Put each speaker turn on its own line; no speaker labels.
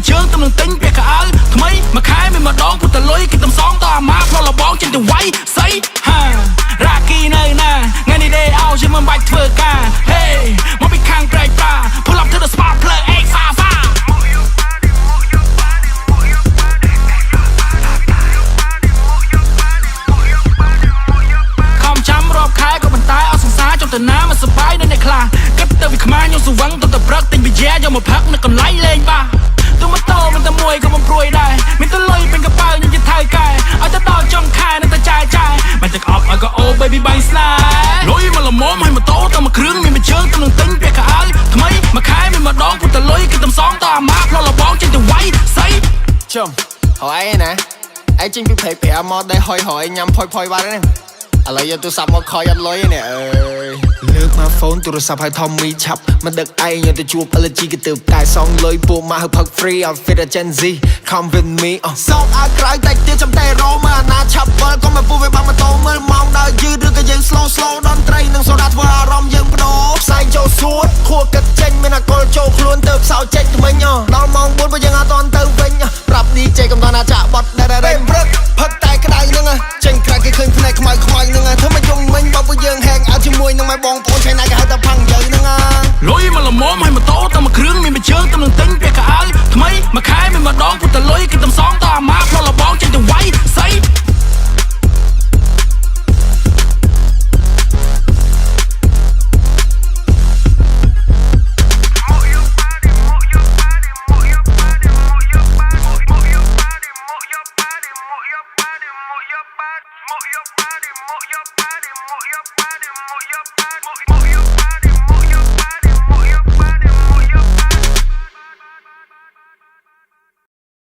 ជើងទំនឹងទិញពាក់កៅអៅថ្មីមួយខែមានម្ដងពុទ្ធលុយគេទំសងតអាម៉ាផ្លោលបងចេញទៅវាយស្អីហារ៉ាគីនៅណាថ្ងៃនេះដេអោជាមិនបាច់ធ្វើការហេមកពីខាងប្រែកប្រា pull up to the spot plug 8 5 5ចាំរាប់ខែក៏ប៉ុន្តែអត់សង្សារចង់ទៅណាមកសបាយនៅអ្នកខ្លះគិតទៅវាខ្មាញខ្ញុំស្វឹងទៅព្រឹកទិញប៊ីយ៉ែយកមកផឹកនៅកន្លែងលេងបាសទៅម៉ូតូមិនតែមួយក៏មិនព្រួយដែរមានទៅលុយពេញកប៉ៅខ្ញុំជាថៅកែឲ្យទៅដល់ចុងខែនឹងទៅចាយមិនទឹកអប់ឲ្យក៏អូ baby បាញ់ស្លាយលុយមកល្មមឲ្យម៉ូតូទៅមួយគ្រឿងមានមួយជើងទៅនឹងទិញពាក់កៅអៅថ្មីមួយខែមានម្ដងពុទ្ធលុយគេទំសងតអាម៉ាផ្លោលបងចេញទៅវាយស្អី
ចំហើយឯណាឯងចេញពីព្រៃប្រាមកដែរហយញ៉ាំផយបាត់ហ្នឹងឥឡូវយកទូរស័ព្ទមកខយអត់លុយនេះអើយលើកមកហ្វូនទូរស័ព្ទឲ្យ Tommy ឆាប់មកដឹកឯងទៅជួប LG ក៏ទៅតែសងលុយពួកមកហឹកផឹក free outfit Gen Z come with me សោកឲ្យក្រោយតែទៀតចាំតែរោមកអាណា